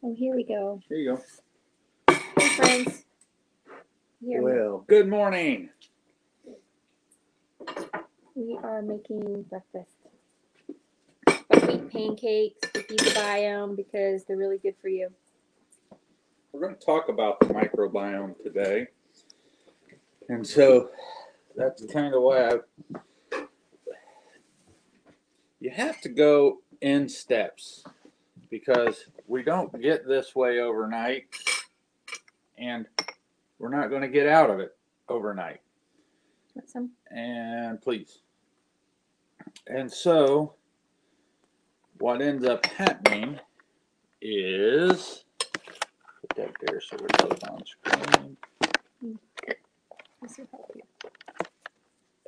Oh, here we go. Here you Hey, friends. go. Well, good morning. We are making breakfast. Buckwheat pancakes. If you buy them because they're really good for you. We're going to talk about the microbiome today. And so that's kind of why you have to go in steps, because we don't get this way overnight, and we're not going to get out of it overnight. Want some? And please. And so what ends up happening is, put that there so we're both on screen. This will help you.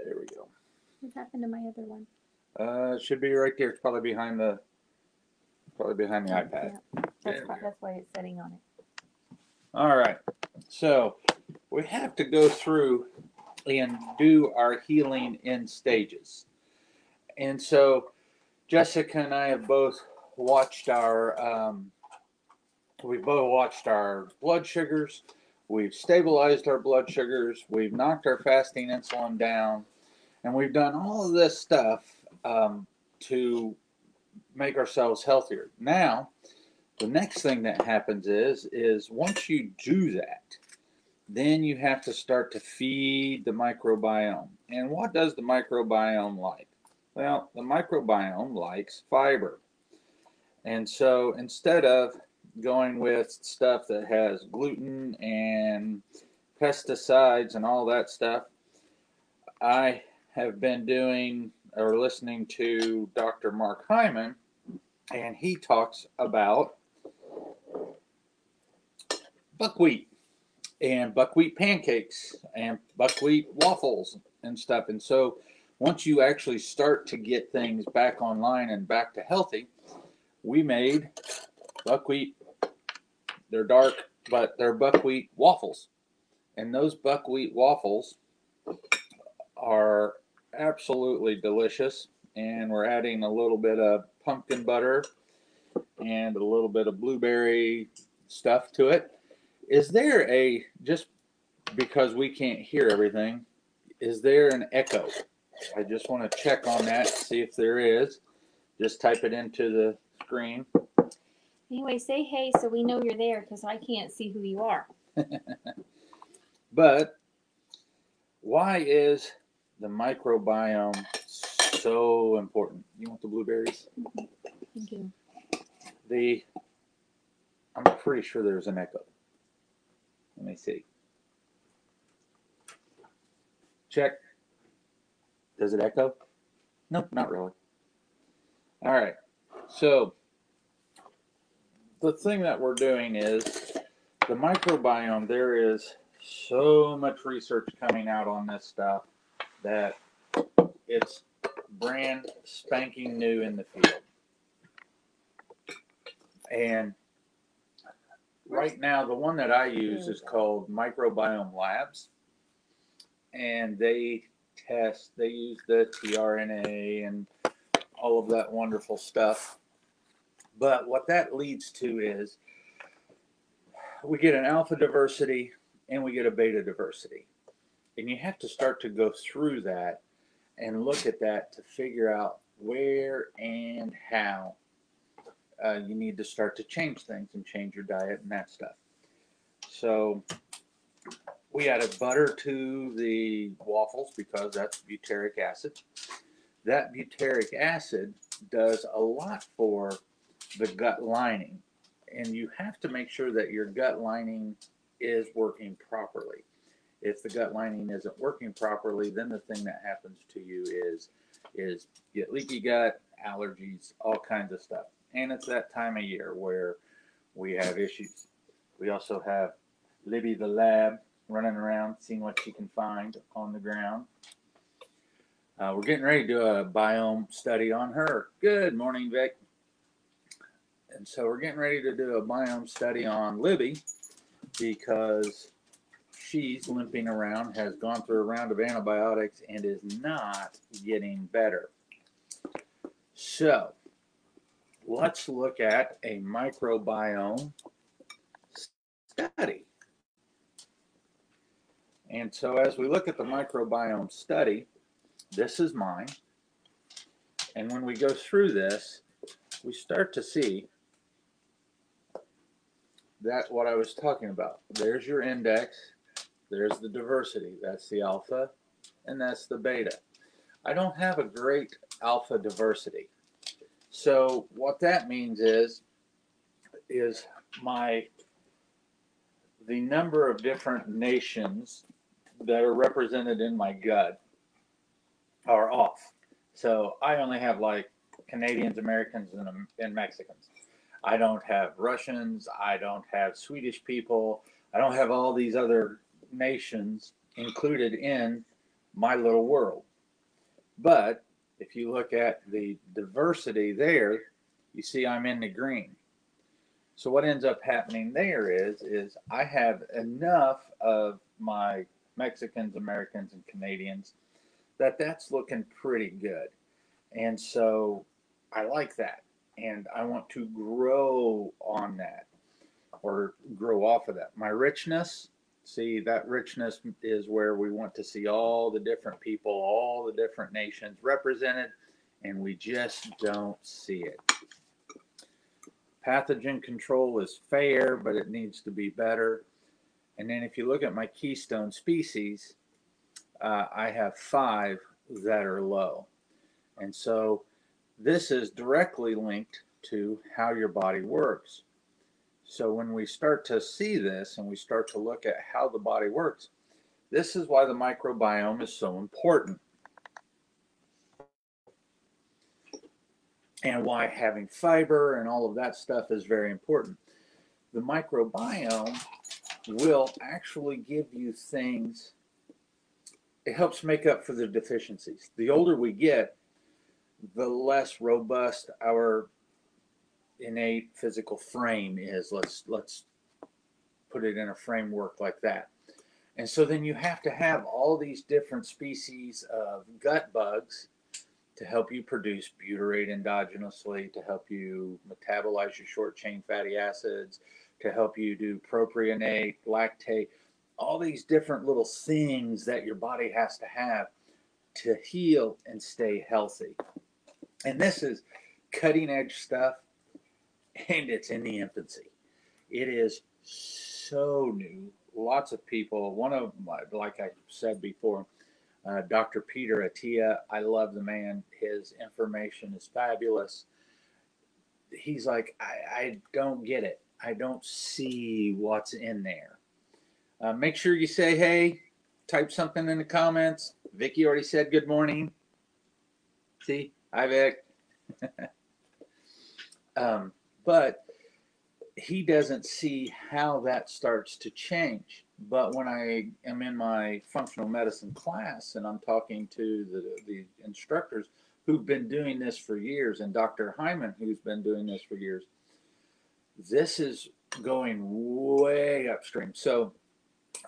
There we go. What happened to my other one? It should be right there. It's probably behind the iPad. Yeah. That's why it's sitting on it. All right. So we have to go through and do our healing in stages. And so Jessica and I have both watched our blood sugars. We've stabilized our blood sugars. We've knocked our fasting insulin down, and we've done all of this stuff to make ourselves healthier. Now, the next thing that happens is once you do that, then you have to start to feed the microbiome. And what does the microbiome like? Well, the microbiome likes fiber. And so instead of going with stuff that has gluten and pesticides and all that stuff, I have been doing or listening to Dr. Mark Hyman, and he talks about buckwheat and buckwheat pancakes and buckwheat waffles and stuff. And so once you actually start to get things back online and back to healthy, we made buckwheat. They're dark, but they're buckwheat waffles. And those buckwheat waffles are absolutely delicious. And we're adding a little bit of pumpkin butter and a little bit of blueberry stuff to it. Is there just because we can't hear everything, is there an echo? I just want to check on that, see if there is. Just type it into the screen. Anyway, say hey so we know you're there, because I can't see who you are. But why is the microbiome so important? You want the blueberries? Mm-hmm. Thank you. I'm pretty sure there's an echo. Let me see. Check. Does it echo? Nope, not really. All right. So the thing that we're doing is the microbiome. There is so much research coming out on this stuff that it's brand spanking new in the field. And right now, the one that I use is called Microbiome Labs. And they use the tRNA and all of that wonderful stuff. But what that leads to is we get an alpha diversity and we get a beta diversity. And you have to start to go through that and look at that to figure out where and how you need to start to change things and change your diet and that stuff. So we added butter to the waffles because that's butyric acid. That butyric acid does a lot for the gut lining. And you have to make sure that your gut lining is working properly. If the gut lining isn't working properly, then the thing that happens to you is you get leaky gut, allergies, all kinds of stuff. And it's that time of year where we have issues. We also have Libby the lab running around seeing what she can find on the ground. We're getting ready to do a biome study on her. Good morning, Vic. And so we're getting ready to do a biome study on Libby because she's limping around, has gone through a round of antibiotics, and is not getting better. So let's look at a microbiome study. And so as we look at the microbiome study, this is mine. And when we go through this, we start to see that what I was talking about. There's your index, there's the diversity, that's the alpha, and that's the beta. I don't have a great alpha diversity. So what that means is the number of different nations that are represented in my gut are off. So I only have like Canadians, Americans, and Mexicans. I don't have Russians. I don't have Swedish people. I don't have all these other nations included in my little world. But if you look at the diversity there, you see I'm in the green. So what ends up happening there is I have enough of my Mexicans, Americans, and Canadians that's looking pretty good. And so I like that. And I want to grow on that or grow off of that. My richness, see, that richness is where we want to see all the different people, all the different nations represented, and we just don't see it. Pathogen control is fair, but it needs to be better. And then if you look at my keystone species, I have 5 that are low. And so this is directly linked to how your body works. So when we start to see this and we start to look at how the body works, this is why the microbiome is so important. And why having fiber and all of that stuff is very important. The microbiome will actually give you things, it helps make up for the deficiencies. The older we get, the less robust our innate physical frame is. Let's put it in a framework like that. And so then you have to have all these different species of gut bugs to help you produce butyrate endogenously, to help you metabolize your short chain fatty acids, to help you do propionate, lactate, all these different little things that your body has to have to heal and stay healthy. And this is cutting edge stuff, and it's in the infancy. It is so new. Lots of people, one of my, like I said before, Dr. Peter Attia, I love the man. His information is fabulous. He's like, I don't get it. I don't see what's in there. Make sure you say hey, type something in the comments. Vicky already said good morning. See, hi Vic. But he doesn't see how that starts to change. But when I am in my functional medicine class and I'm talking to the instructors who've been doing this for years, and Dr. Hyman, who's been doing this for years, this is going way upstream. So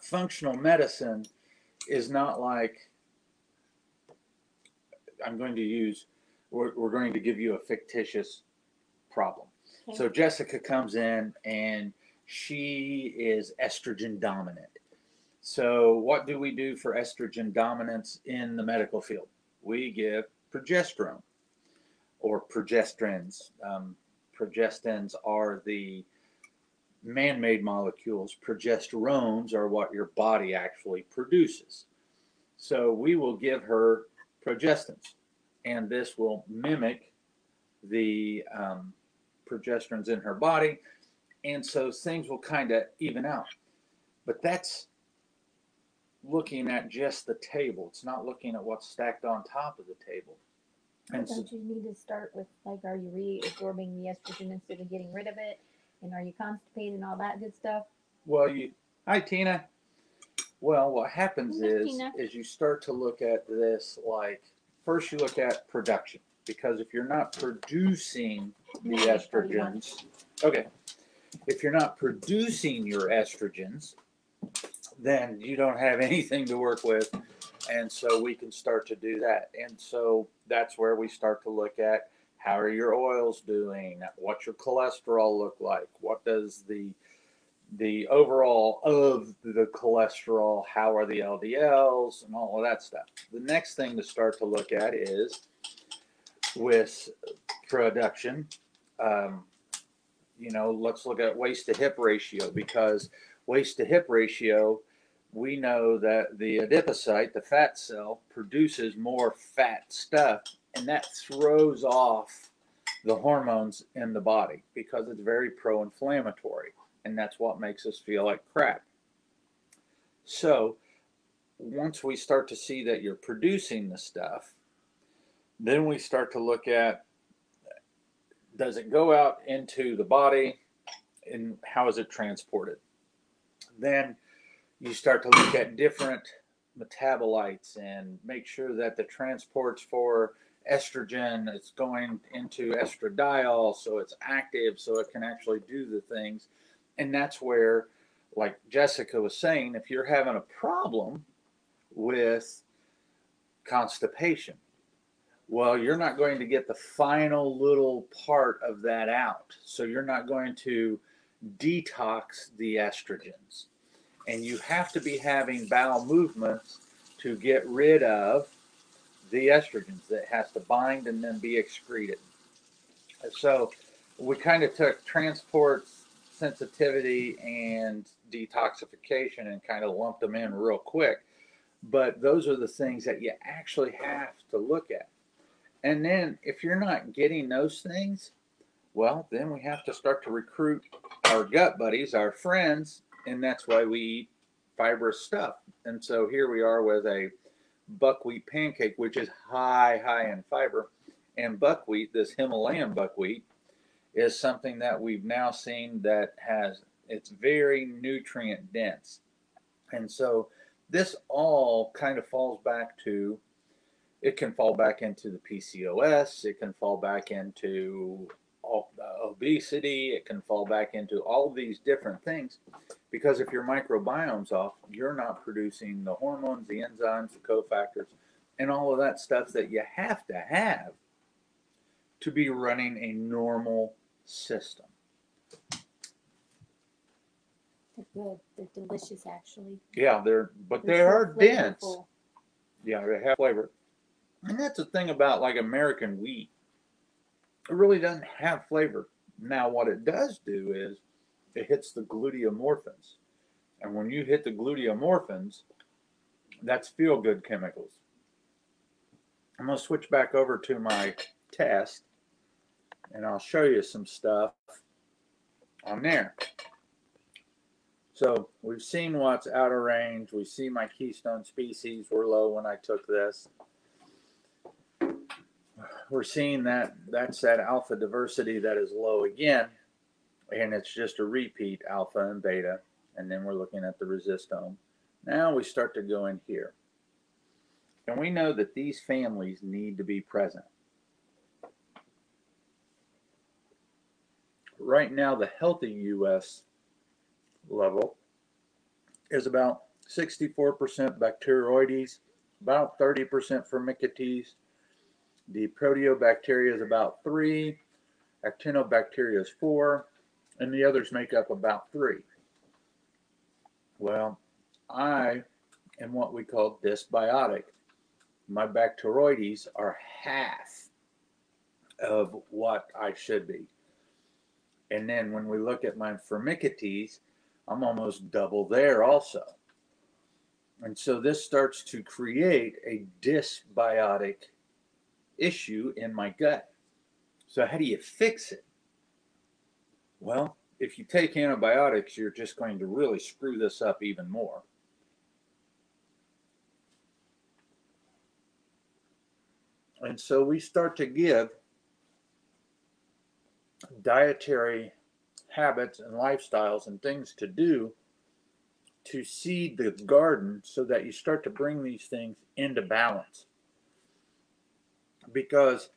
functional medicine is not like we're going to give you a fictitious problem. Okay. So Jessica comes in and she is estrogen dominant. So what do we do for estrogen dominance in the medical field? We give progesterone or progestins. Progestins are the man-made molecules. Progesterones are what your body actually produces. So we will give her progestins, and this will mimic the progesterones in her body, and so things will kind of even out. But that's looking at just the table. It's not looking at what's stacked on top of the table. And don't you need to start with, like, are you reabsorbing the estrogen instead of getting rid of it? And are you constipated and all that good stuff? Well, hi Tina. Well, what happens is you start to look at this like, first you look at production, because if you're not producing the estrogens, okay, if you're not producing your estrogens, then you don't have anything to work with. And so we can start to do that. And so that's where we start to look at How are your oils doing? What's your cholesterol look like? What does the overall of the cholesterol, how are the LDLs and all of that stuff. The next thing to start to look at is with production, let's look at waist to hip ratio, because waist to hip ratio, we know that the adipocyte, the fat cell, produces more fat stuff, and that throws off the hormones in the body because it's very pro-inflammatory, and that's what makes us feel like crap. So once we start to see that you're producing the stuff, then we start to look at, does it go out into the body and how is it transported? Then you start to look at different metabolites and make sure that the transports for estrogen, it's going into estradiol, so it's active, so it can actually do the things. And that's where, like Jessica was saying, if you're having a problem with constipation, well, you're not going to get the final little part of that out. So you're not going to detox the estrogens. And you have to be having bowel movements to get rid of the estrogens that has to bind and then be excreted. So we kind of took transport, sensitivity, and detoxification and kind of lumped them in real quick. But those are the things that you actually have to look at. And then if you're not getting those things, well, then we have to start to recruit our gut buddies, our friends, and that's why we eat fibrous stuff. And so here we are with a buckwheat pancake, which is high in fiber. And buckwheat, this Himalayan buckwheat, is something that we've now seen that it's very nutrient dense. And so this all kind of falls back to, it can fall back into the PCOS, it can fall back into obesity, it can fall back into all these different things, because if your microbiome's off, you're not producing the hormones, the enzymes, the cofactors, and all of that stuff that you have to be running a normal system. They're good. They're delicious, actually. Yeah, they so are dense. flavorful. Yeah, they have flavor. And that's the thing about like American wheat. It really doesn't have flavor. Now, what it does do is it hits the gluteomorphins. And when you hit the gluteomorphins, that's feel-good chemicals. I'm going to switch back over to my test, and I'll show you some stuff on there. So we've seen what's out of range. We see my keystone species were low when I took this. We're seeing that's that alpha diversity that is low again, and it's just a repeat alpha and beta. And then we're looking at the resistome. Now we start to go in here. And we know that these families need to be present. Right now, the healthy US level is about 64% Bacteroides, about 30% Firmicutes. The Proteobacteria is about 3, Actinobacteria is 4, and the others make up about 3. Well, I am what we call dysbiotic. My Bacteroides are half of what I should be. And then when we look at my Firmicutes, I'm almost double there also. And so this starts to create a dysbiotic issue in my gut. So how do you fix it? Well, if you take antibiotics, you're just going to really screw this up even more. And so we start to give dietary habits and lifestyles and things to do to seed the garden so that you start to bring these things into balance. Because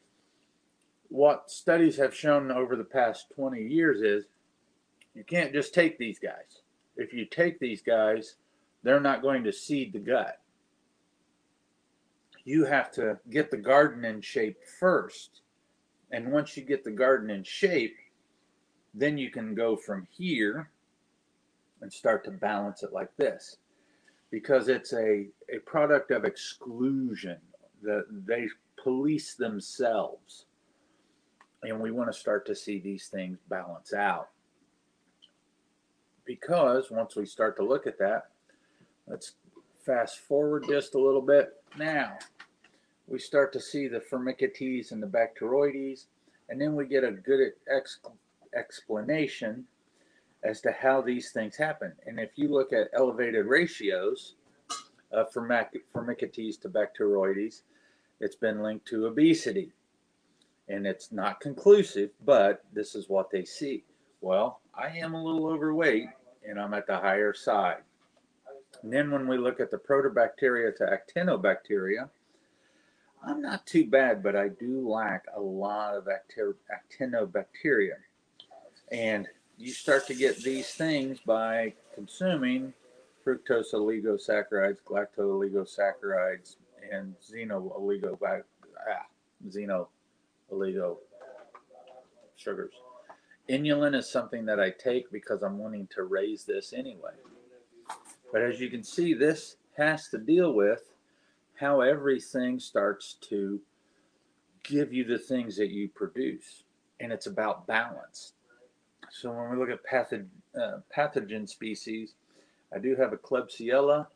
what studies have shown over the past 20 years is you can't just take these guys. If you take these guys, they're not going to seed the gut. You have to get the garden in shape first, And once you get the garden in shape, then you can go from here and start to balance it like this. Because it's a product of exclusion. They police themselves. And we want to start to see these things balance out. Because once we start to look at that, let's fast forward just a little bit. Now, we start to see the Firmicutes and the Bacteroides, and then we get a good explanation as to how these things happen. And if you look at elevated ratios of Firmicutes to Bacteroides, it's been linked to obesity. And it's not conclusive, but this is what they see. Well, I am a little overweight, and I'm at the higher side. And then when we look at the Protobacteria to Actinobacteria, I'm not too bad, but I do lack a lot of Actinobacteria. And you start to get these things by consuming fructose oligosaccharides, galacto-oligosaccharides, and xeno-oligo sugars. Inulin is something that I take because I'm wanting to raise this anyway. But as you can see, this has to deal with how everything starts to give you the things that you produce. And it's about balance. So when we look at pathogen species, I do have a Klebsiella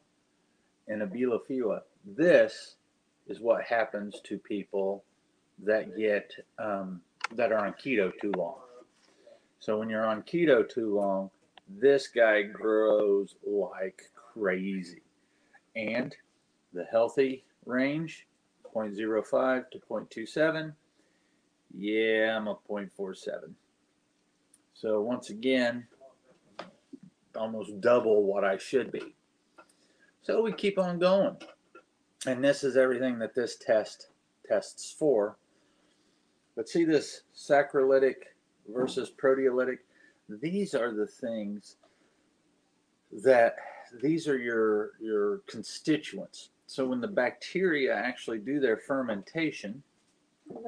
and a Bilophila. This is what happens to people that get that are on keto too long. So when you're on keto too long, this guy grows like crazy. And the healthy range, 0.05 to 0.27. Yeah, I'm a 0.47. So once again, almost double what I should be. So we keep on going. And this is everything that this test tests for. But see this saccharolytic versus proteolytic? These are the things that, these are your constituents. So when the bacteria actually do their fermentation,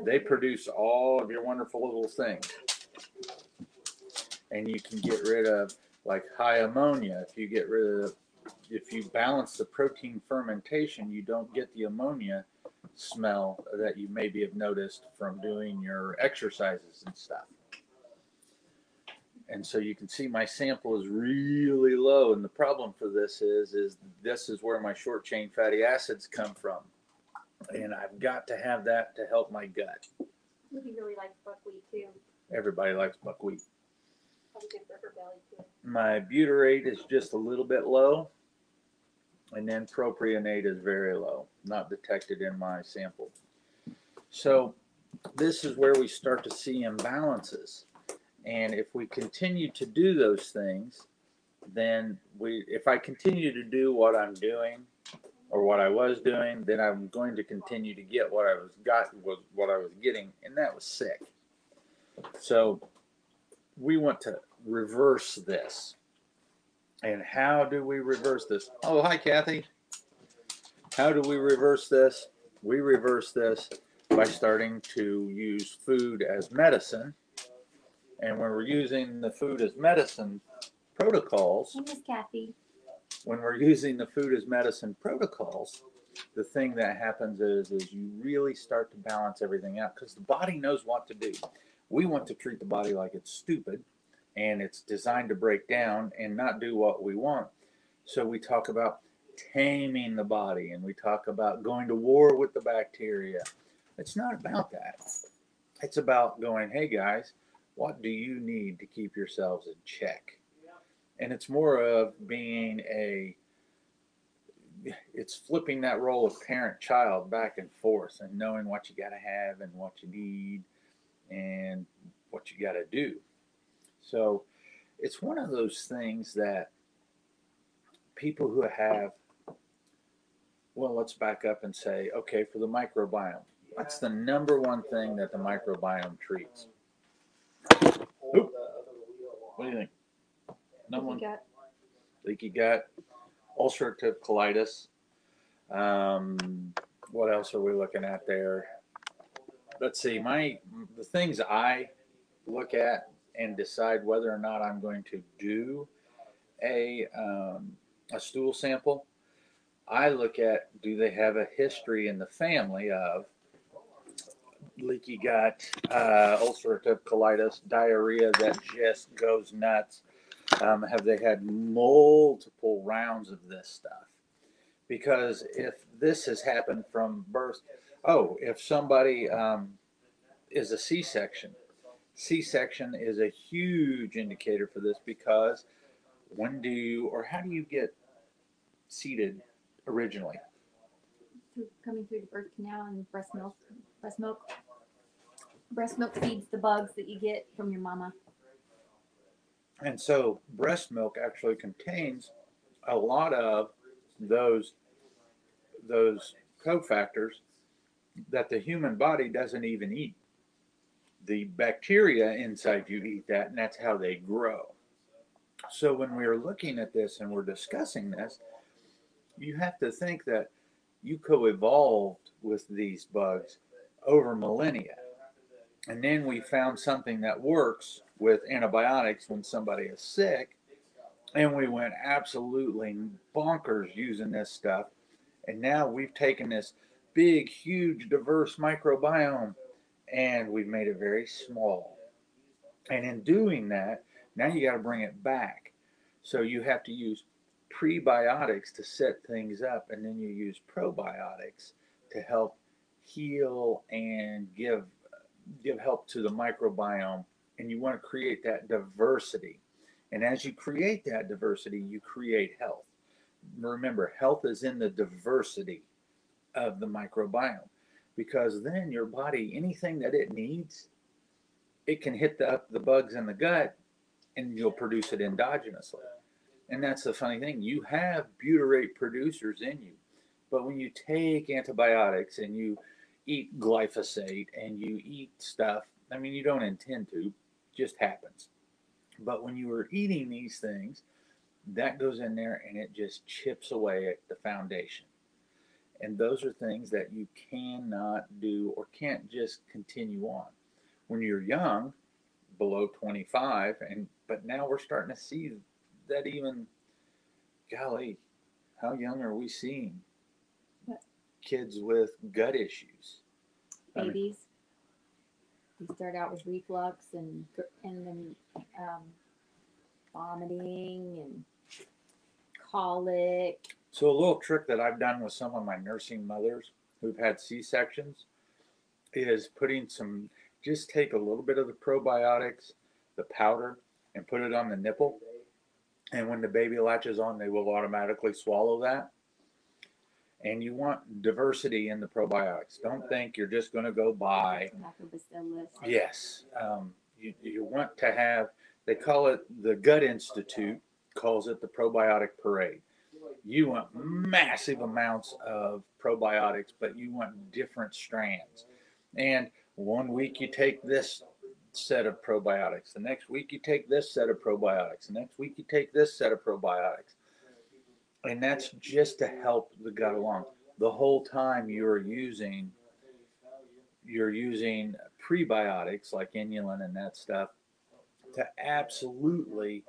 they produce all of your wonderful little things. And you can get rid of like high ammonia. If you balance the protein fermentation, you don't get the ammonia smell that you maybe have noticed from doing your exercises and stuff. And so you can see my sample is really low, and the problem for this is this is where my short chain fatty acids come from, and I've got to have that to help my gut. He really likes buckwheat too. Everybody likes buckwheat. Probably good for her belly too. My butyrate is just a little bit low, and then propionate is very low, not detected in my sample. So this is where we start to see imbalances. And if we continue to do those things, then if I continue to do what I'm doing or what I was doing, then I'm going to continue to get what I was getting, and that was sick. So we want to reverse this. And how do we reverse this? Oh, hi, Kathy. How do we reverse this? We reverse this by starting to use food as medicine. And when we're using the food as medicine protocols, Miss Kathy. when we're using the food as medicine protocols, the thing that happens is you really start to balance everything out because the body knows what to do. We want to treat the body like it's stupid and it's designed to break down and not do what we want. So we talk about taming the body and we talk about going to war with the bacteria. It's not about that. It's about going, hey guys, what do you need to keep yourselves in check? And it's more of being it's flipping that role of parent-child back and forth and knowing what you got to have and what you need and what you got to do. So it's one of those things that people who have, well, let's back up and say, okay, for the microbiome, what's the number one thing that the microbiome treats? Oop. What do you think? Number one. Leaky gut, ulcerative colitis. What else are we looking at there? let's see, the things I look at and decide whether or not I'm going to do a stool sample. I look at, do they have a history in the family of leaky gut, ulcerative colitis, diarrhea that just goes nuts? Have they had multiple rounds of this stuff? Because if this has happened from birth, if somebody is a C-section, C-section is a huge indicator for this, because how do you get seeded originally? Coming through the birth canal and breast milk. Breast milk feeds the bugs that you get from your mama. And so breast milk actually contains a lot of those cofactors that the human body doesn't even eat. The bacteria inside you eat that, and that's how they grow. So when we're looking at this and we're discussing this, you have to think that you co-evolved with these bugs over millennia. And then we found something that works with antibiotics when somebody is sick, and we went absolutely bonkers using this stuff. And now we've taken this big, huge, diverse microbiome and we've made it very small. And in doing that, now you got to bring it back. So you have to use prebiotics to set things up, and then you use probiotics to help heal and give help to the microbiome. And you want to create that diversity. And as you create that diversity, you create health. Remember, health is in the diversity of the microbiome, because then your body, anything that it needs, it can hit the bugs in the gut, and you'll produce it endogenously. And that's the funny thing. You have butyrate producers in you. But when you take antibiotics and you eat glyphosate and you eat stuff, I mean, you don't intend to, it just happens. But when you are eating these things, that goes in there and it just chips away at the foundation. And those are things that you cannot do or can't just continue on. When you're young, below 25, but now we're starting to see that even, golly, how young are we seeing kids with gut issues? Babies. They start out with reflux and then vomiting and colic. So a little trick that I've done with some of my nursing mothers who've had C-sections is just take a little bit of the probiotics, the powder, and put it on the nipple. And when the baby latches on, they will automatically swallow that. And you want diversity in the probiotics. Don't think you're just going to go buy. Yes. You want to have, they call it, the Gut Institute calls it the Probiotic Parade. You want massive amounts of probiotics, but you want different strands. And one week you take this set of probiotics. The next week you take this set of probiotics. The next week you take this set of probiotics. And that's just to help the gut along. The whole time you're using prebiotics like inulin and that stuff to absolutely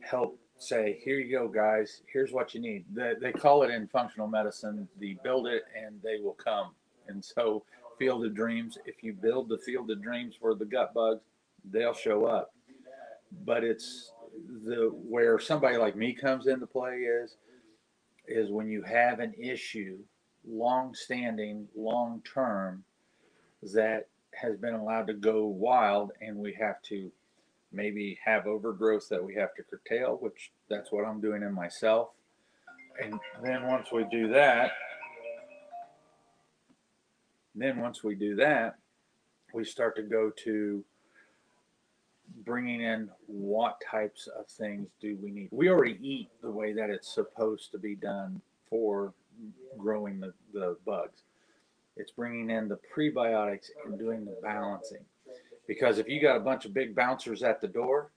help say, here you go, guys, here's what you need. They call it in functional medicine, the build it and they will come. And so Field of Dreams, if you build the Field of Dreams for the gut bugs, they'll show up. But it's where somebody like me comes into play is when you have an issue, long-standing, long-term, that has been allowed to go wild, and we have to maybe have overgrowth that we have to curtail, which that's what I'm doing in myself. And then once we do that, we start to go to bringing in what types of things do we need. We already eat the way that it's supposed to be done for growing the bugs. It's bringing in the prebiotics and doing the balancing. Because if you got a bunch of big bouncers at the door,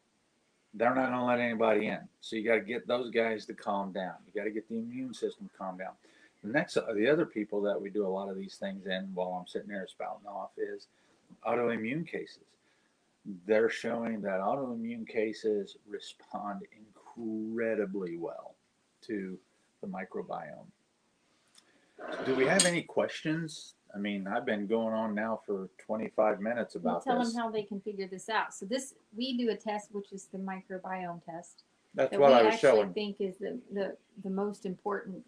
they're not going to let anybody in. So you got to get those guys to calm down. You got to get the immune system to calm down. The other people that we do a lot of these things in while I'm sitting there spouting off is autoimmune cases. They're showing that autoimmune cases respond incredibly well to the microbiome. Do we have any questions? I mean, I've been going on now for 25 minutes about Tell this. them how they can figure this out. So we do a test, which is the microbiome test. That's that what we I was actually showing. think is the most important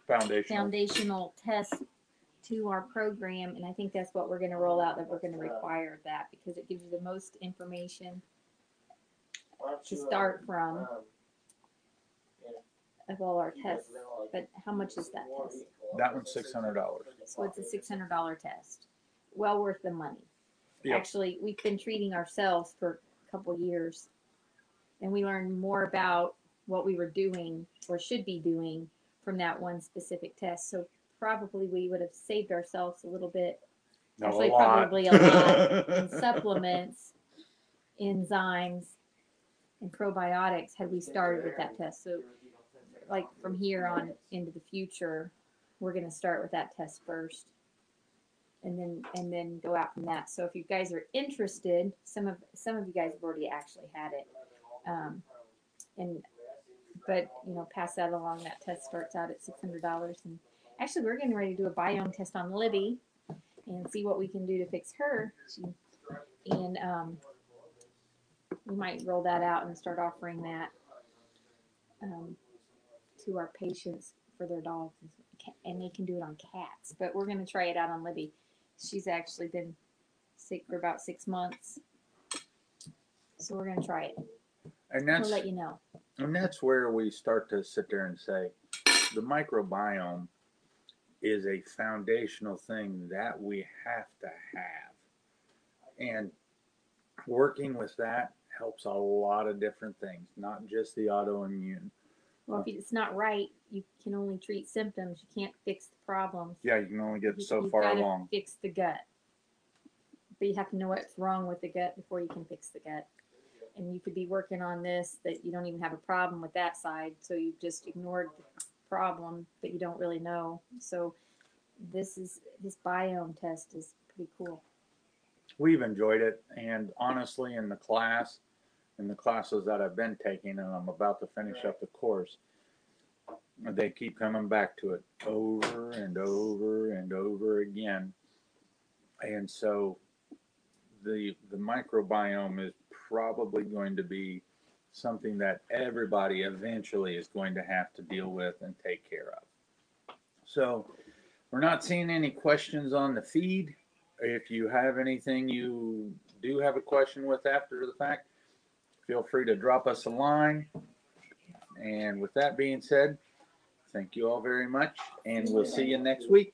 Foundational. foundational test to our program, and I think that's what we're going to roll out, that we're going to require that, because it gives you the most information to start from of all our tests. But how much is that test? That one's $600. So it's a $600 test. Well worth the money. Yep. Actually, we've been treating ourselves for a couple years, and we learned more about what we were doing or should be doing from that one specific test. So probably we would have saved ourselves a little bit. No, Actually, a lot. probably a lot in supplements, enzymes, and probiotics had we started with that test. So like from here on into the future, we're going to start with that test first, and then go out from that. So if you guys are interested, some of you guys have already actually had it, but pass that along. That test starts out at $600, and actually we're getting ready to do a biome test on Libby and see what we can do to fix her. And we might roll that out and start offering that to our patients for their dogs, and they can do it on cats. But we're going to try it out on Libby. She's actually been sick for about 6 months, so we're going to try it. And We'll let you know. And that's where we start to sit there and say, the microbiome is a foundational thing that we have to have. And working with that helps a lot of different things, not just the autoimmune. Well, if it's not right, you can only treat symptoms. You can't fix the problems. Yeah, you can only get so You've far gotta along. Fix the gut. But you have to know what's wrong with the gut before you can fix the gut. And you could be working on this that you don't even have a problem with that side, so you just ignored the problem that you don't really know. So this biome test is pretty cool. We've enjoyed it, and honestly, in the classes that I've been taking, and I'm about to finish up the course, they keep coming back to it over and over and over again. And so the microbiome is probably going to be something that everybody eventually is going to have to deal with and take care of. So we're not seeing any questions on the feed. If you have anything you do have a question with after the fact, feel free to drop us a line. And with that being said, thank you all very much, and we'll see you next week.